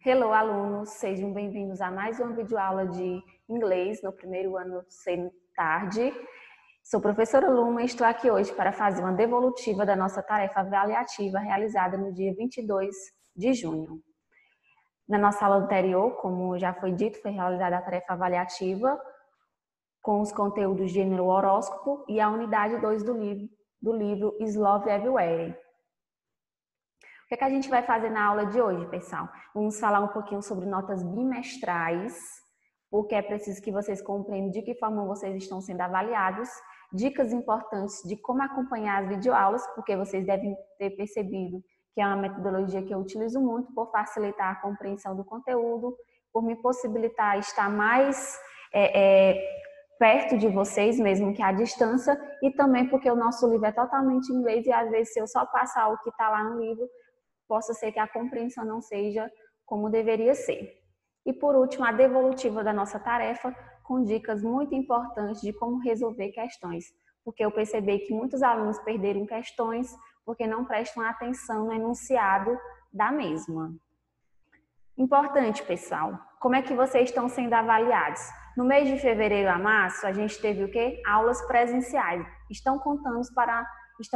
Hello, alunos! Sejam bem-vindos a mais uma videoaula de inglês no primeiro ano sem tarde. Sou professora Luma e estou aqui hoje para fazer uma devolutiva da nossa tarefa avaliativa realizada no dia 22 de junho. Na nossa aula anterior, como já foi dito, foi realizada a tarefa avaliativa com os conteúdos gênero horóscopo e a unidade 2 do livro Love Everywhere. O que a gente vai fazer na aula de hoje, pessoal? Vamos falar um pouquinho sobre notas bimestrais, porque é preciso que vocês compreendam de que forma vocês estão sendo avaliados, dicas importantes de como acompanhar as videoaulas, porque vocês devem ter percebido que é uma metodologia que eu utilizo muito por facilitar a compreensão do conteúdo, por me possibilitar estar mais perto de vocês, mesmo que à distância, e também porque o nosso livro é totalmente em inglês e às vezes se eu só passar o que está lá no livro, possa ser que a compreensão não seja como deveria ser. E por último, a devolutiva da nossa tarefa, com dicas muito importantes de como resolver questões, porque eu percebi que muitos alunos perderam questões porque não prestam atenção no enunciado da mesma. Importante, pessoal, como é que vocês estão sendo avaliados? No mês de fevereiro a março, a gente teve o quê? Aulas presenciais. Estão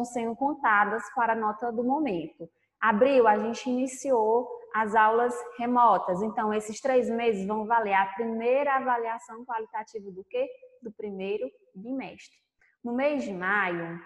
sendo contadas para a nota do momento. Abril, a gente iniciou as aulas remotas. Então, esses 3 meses vão valer a primeira avaliação qualitativa do quê? Do primeiro bimestre. No mês de maio,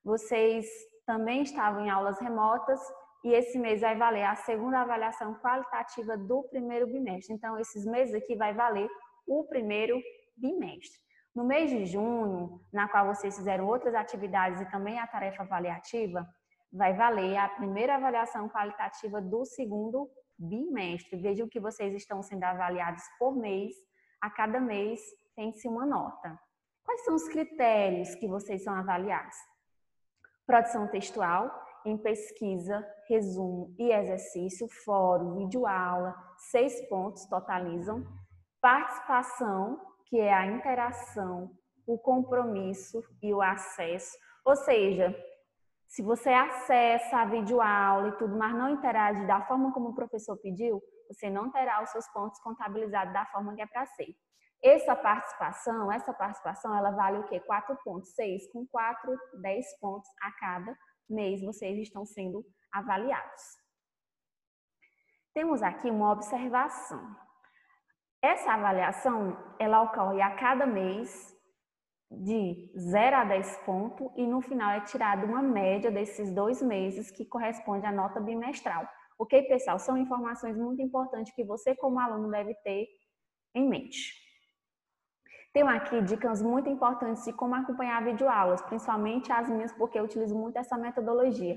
vocês também estavam em aulas remotas e esse mês vai valer a segunda avaliação qualitativa do primeiro bimestre. Então, esses meses aqui vai valer o primeiro bimestre. No mês de junho, na qual vocês fizeram outras atividades e também a tarefa avaliativa, vai valer a primeira avaliação qualitativa do segundo bimestre. Vejam que vocês estão sendo avaliados por mês, a cada mês tem-se uma nota. Quais são os critérios que vocês são avaliados? Produção textual, em pesquisa, resumo e exercício, fórum, videoaula, 6 pontos totalizam. Participação, que é a interação, o compromisso e o acesso. Ou seja, se você acessa a videoaula e tudo, mas não interage da forma como o professor pediu, você não terá os seus pontos contabilizados da forma que é para ser. Essa participação, ela vale o quê? 4,6 com 4, 10 pontos a cada mês vocês estão sendo avaliados. Temos aqui uma observação. Essa avaliação, ela ocorre a cada mês de 0 a 10 pontos e no final é tirada uma média desses 2 meses que corresponde à nota bimestral. Ok, pessoal? São informações muito importantes que você como aluno deve ter em mente. Tenho aqui dicas muito importantes de como acompanhar videoaulas, principalmente as minhas, porque eu utilizo muito essa metodologia.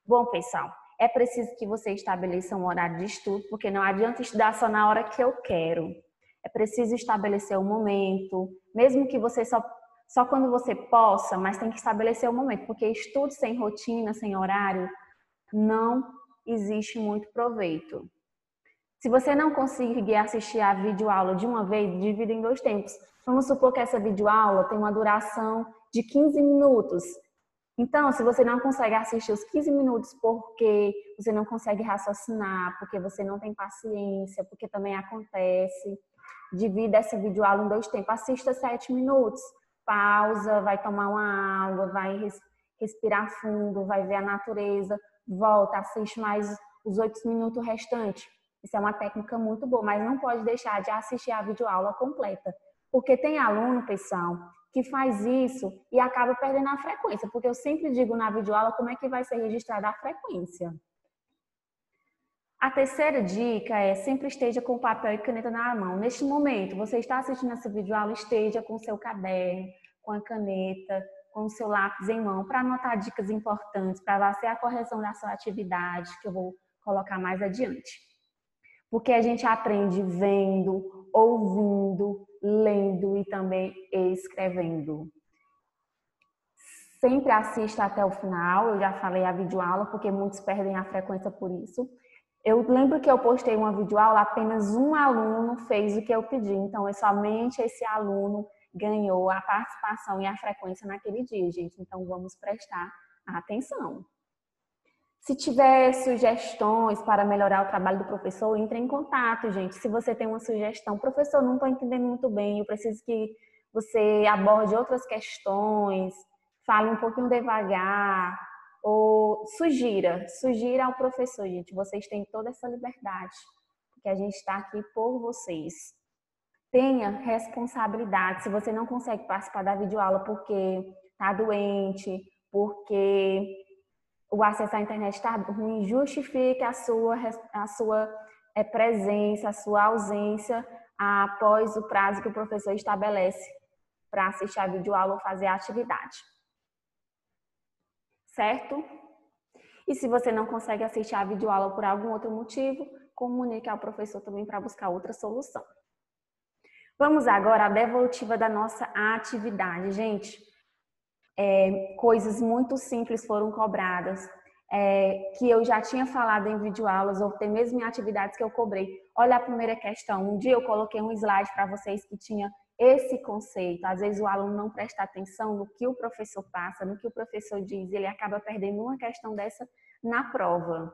Bom, pessoal, é preciso que você estabeleça um horário de estudo, porque não adianta estudar só na hora que eu quero. É preciso estabelecer um momento, mesmo que você só quando você possa, mas tem que estabelecer um momento, porque estudo sem rotina, sem horário, não existe muito proveito. Se você não conseguir assistir a videoaula de uma vez, divida em 2 tempos. Vamos supor que essa videoaula tem uma duração de 15 minutos. Então, se você não consegue assistir os 15 minutos porque você não consegue raciocinar, porque você não tem paciência, porque também acontece, divida essa videoaula em 2 tempos. Assista 7 minutos, pausa, vai tomar uma água, vai respirar fundo, vai ver a natureza, volta, assiste mais os 8 minutos restantes. Isso é uma técnica muito boa, mas não pode deixar de assistir a videoaula completa. Porque tem aluno, pessoal, que faz isso e acaba perdendo a frequência. Porque eu sempre digo na videoaula como é que vai ser registrada a frequência. A terceira dica é sempre esteja com papel e caneta na mão. Neste momento, você está assistindo essa videoaula, esteja com o seu caderno, com a caneta, com o seu lápis em mão, para anotar dicas importantes, para fazer a correção da sua atividade, que eu vou colocar mais adiante. Porque a gente aprende vendo, ouvindo, lendo e também escrevendo. Sempre assista até o final, eu já falei a videoaula, porque muitos perdem a frequência por isso. Eu lembro que eu postei uma videoaula, apenas um aluno fez o que eu pedi, então somente esse aluno ganhou a participação e a frequência naquele dia, gente. Então vamos prestar atenção. Se tiver sugestões para melhorar o trabalho do professor, entre em contato, gente. Se você tem uma sugestão, professor, não estou entendendo muito bem, eu preciso que você aborde outras questões, fale um pouquinho devagar, ou sugira ao professor, gente. Vocês têm toda essa liberdade, porque a gente está aqui por vocês. Tenha responsabilidade. Se você não consegue participar da videoaula porque está doente, porque o acesso à internet está ruim, justifique a sua presença, a sua ausência após o prazo que o professor estabelece para assistir a videoaula ou fazer a atividade. Certo? E se você não consegue assistir a videoaula por algum outro motivo, comunique ao professor também para buscar outra solução. Vamos agora à devolutiva da nossa atividade, gente. Coisas muito simples foram cobradas, que eu já tinha falado em videoaulas, ou até mesmo em atividades que eu cobrei. Olha a primeira questão. Um dia eu coloquei um slide para vocês que tinha esse conceito. Às vezes o aluno não presta atenção no que o professor passa, no que o professor diz, ele acaba perdendo uma questão dessa na prova.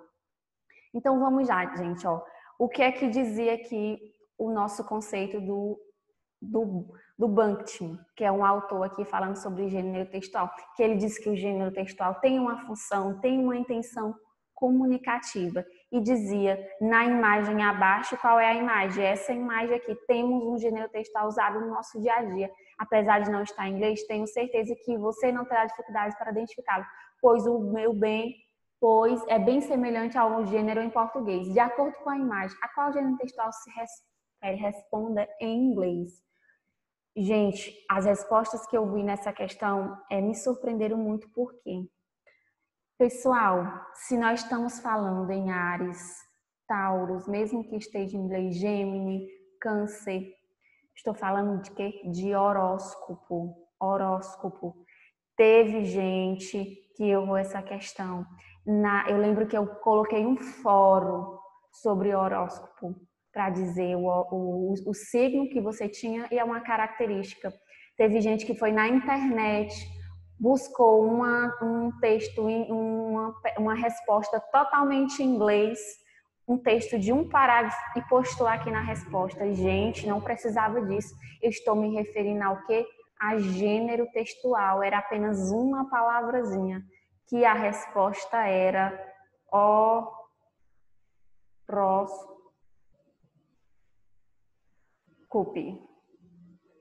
Então vamos lá, gente. O que é que dizia aqui o nosso conceito do Bakhtin, que é um autor aqui falando sobre gênero textual, que ele diz que o gênero textual tem uma função, tem uma intenção comunicativa. E dizia na imagem abaixo, qual é a imagem? Essa imagem aqui, temos um gênero textual usado no nosso dia a dia. Apesar de não estar em inglês, tenho certeza que você não terá dificuldades para identificá-lo, pois pois é bem semelhante ao gênero em português. De acordo com a imagem, a qual gênero textual se refere? Responda em inglês. Gente, as respostas que eu vi nessa questão me surpreenderam muito, porque, pessoal, se nós estamos falando em Áries, Tauros, mesmo que esteja em inglês, Gêmini, Câncer, estou falando de quê? De horóscopo. Horóscopo. Teve gente que errou essa questão. Eu lembro que eu coloquei um fórum sobre horóscopo para dizer o signo que você tinha e é uma característica. Teve gente que foi na internet, buscou um texto, uma resposta totalmente em inglês, um texto de um parágrafo e postou aqui na resposta. Gente, não precisava disso. Eu estou me referindo ao quê? A gênero textual. Era apenas uma palavrazinha, que a resposta era horóscopo.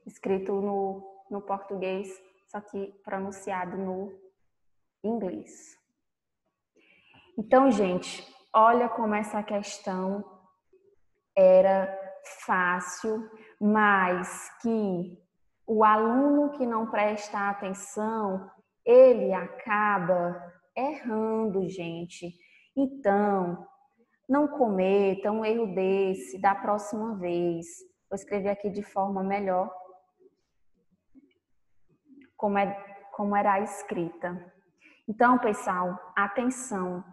Escrito no português, só que pronunciado no inglês. Então, gente, olha como essa questão era fácil, mas que o aluno que não presta atenção, ele acaba errando, gente. Então, não cometa um erro desse da próxima vez. Vou escrever aqui de forma melhor como era a escrita. Então, pessoal, atenção.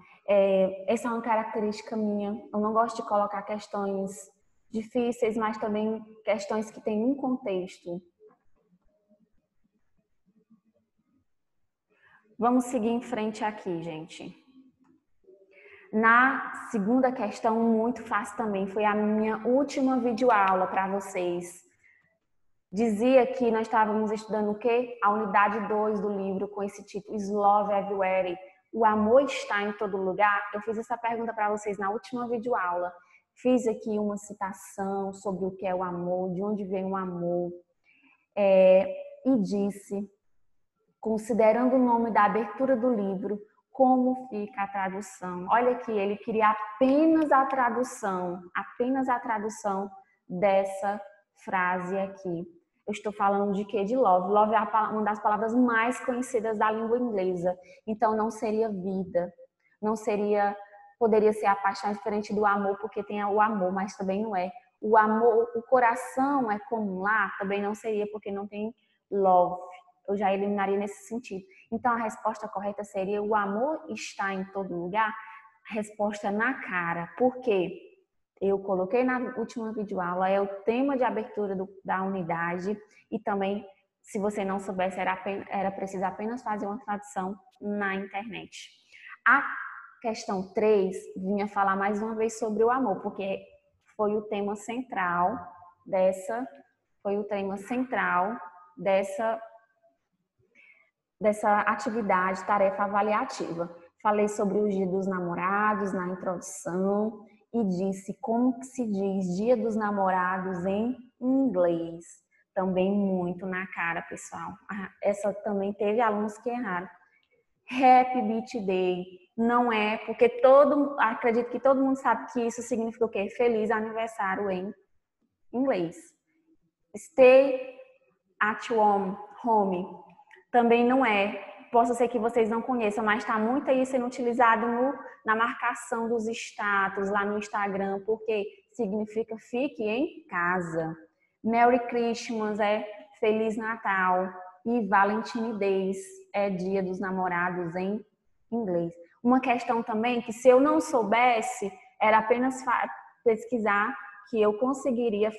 Essa é uma característica minha. Eu não gosto de colocar questões difíceis, mas também questões que têm um contexto. Vamos seguir em frente aqui, gente. Na segunda questão, muito fácil também, foi a minha última videoaula para vocês. Dizia que nós estávamos estudando o quê? A unidade 2 do livro com esse título, Love Everywhere. O amor está em todo lugar? Eu fiz essa pergunta para vocês na última videoaula. Fiz aqui uma citação sobre o que é o amor, de onde vem o amor. E disse, considerando o nome da abertura do livro, como fica a tradução. Olha aqui, ele queria apenas a tradução dessa frase aqui. Eu estou falando de quê? De love. Love é uma das palavras mais conhecidas da língua inglesa. Então, não seria vida. Poderia ser a paixão diferente do amor, porque tem o amor, mas também não é. O amor, o coração é comum lá, também não seria, porque não tem love. Eu já eliminaria nesse sentido. Então, a resposta correta seria: o amor está em todo lugar? Resposta na cara. Por quê? Eu coloquei na última videoaula, é o tema de abertura da unidade, e também, se você não soubesse, era preciso apenas fazer uma tradução na internet. questão 3 vinha falar mais uma vez sobre o amor, porque foi o tema central dessa atividade, tarefa avaliativa. Falei sobre o Dia dos Namorados na introdução e disse como que se diz Dia dos Namorados em inglês. Também muito na cara, pessoal. Essa também teve alunos que erraram. Happy Birthday não é, porque acredito que todo mundo sabe que isso significa o quê? Feliz aniversário em inglês. Stay at home também não é. Posso ser que vocês não conheçam, mas está muito aí sendo utilizado na marcação dos status lá no Instagram, porque significa fique em casa. Merry Christmas é Feliz Natal e Valentine's Day é Dia dos Namorados em inglês. Uma questão também que se eu não soubesse, era apenas pesquisar que eu conseguiria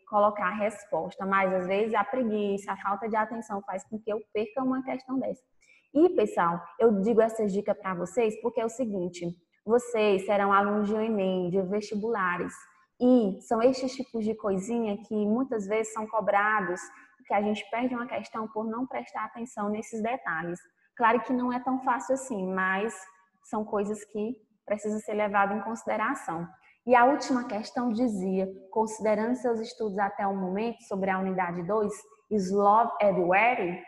colocar a resposta, mas às vezes a preguiça, a falta de atenção faz com que eu perca uma questão dessa. E, pessoal, eu digo essas dicas para vocês porque é o seguinte, vocês serão alunos de Enem, de vestibulares, e são estes tipos de coisinha que muitas vezes são cobrados, que a gente perde uma questão por não prestar atenção nesses detalhes. Claro que não é tão fácil assim, mas são coisas que precisam ser levadas em consideração. E a última questão dizia, considerando seus estudos até o momento sobre a unidade 2, is love everywhere?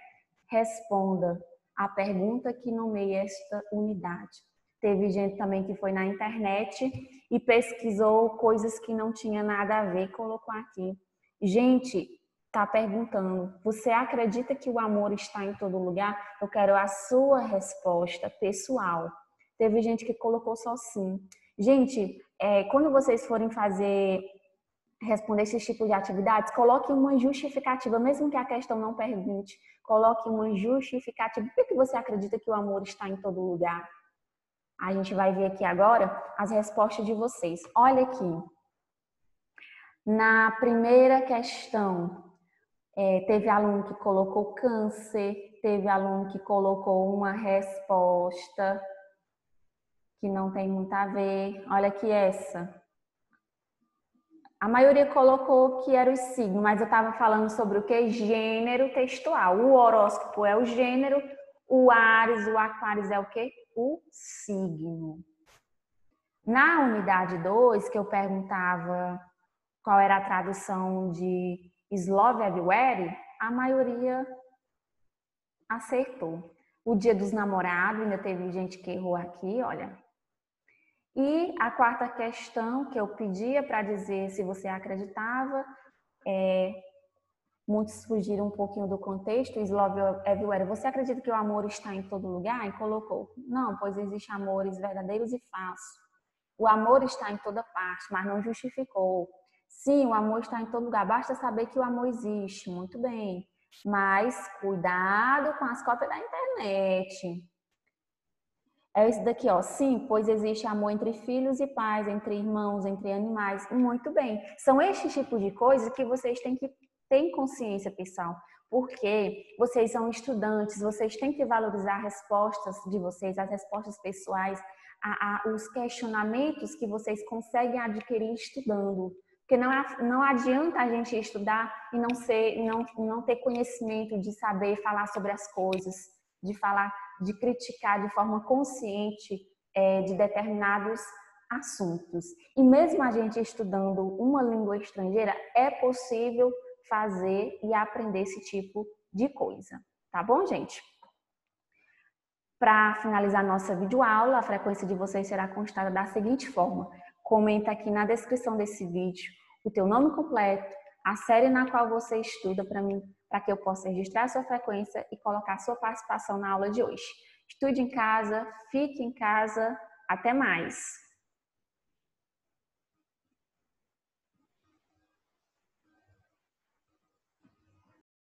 Responda a pergunta que nomeia esta unidade. Teve gente também que foi na internet e pesquisou coisas que não tinha nada a ver e colocou aqui. Gente, está perguntando, você acredita que o amor está em todo lugar? Eu quero a sua resposta pessoal. Teve gente que colocou só sim. Gente, quando vocês forem responder esse tipo de atividades, coloque uma justificativa, mesmo que a questão não pergunte, coloque uma justificativa. Por que você acredita que o amor está em todo lugar? A gente vai ver aqui agora as respostas de vocês. Olha aqui. Na primeira questão, teve aluno que colocou câncer, teve aluno que colocou uma resposta que não tem muito a ver. Olha aqui essa. A maioria colocou que era o signo, mas eu estava falando sobre o que? Gênero textual. O horóscopo é o gênero, o Áries, o Aquários é o quê? O signo. Na unidade 2, que eu perguntava qual era a tradução de is love everywhere, a maioria acertou. O Dia dos Namorados, ainda teve gente que errou aqui, olha. E a quarta questão que eu pedia para dizer se você acreditava, muitos fugiram um pouquinho do contexto, is love everywhere. Você acredita que o amor está em todo lugar? E colocou, não, pois existem amores verdadeiros e falsos. O amor está em toda parte, mas não justificou. Sim, o amor está em todo lugar, basta saber que o amor existe, muito bem. Mas cuidado com as cópias da internet. É esse daqui, ó. Sim, pois existe amor entre filhos e pais, entre irmãos, entre animais. Muito bem. São estes tipos de coisas que vocês têm que ter consciência, pessoal. Porque vocês são estudantes, vocês têm que valorizar as respostas de vocês, as respostas pessoais, os questionamentos que vocês conseguem adquirir estudando. Porque não adianta a gente estudar e não ter conhecimento de saber falar sobre as coisas, de criticar de forma consciente de determinados assuntos. E mesmo a gente estudando uma língua estrangeira, é possível fazer e aprender esse tipo de coisa. Tá bom, gente? Para finalizar nossa videoaula, a frequência de vocês será constada da seguinte forma. Comenta aqui na descrição desse vídeo o teu nome completo, a série na qual você estuda para que eu possa registrar a sua frequência e colocar a sua participação na aula de hoje. Estude em casa, fique em casa, até mais!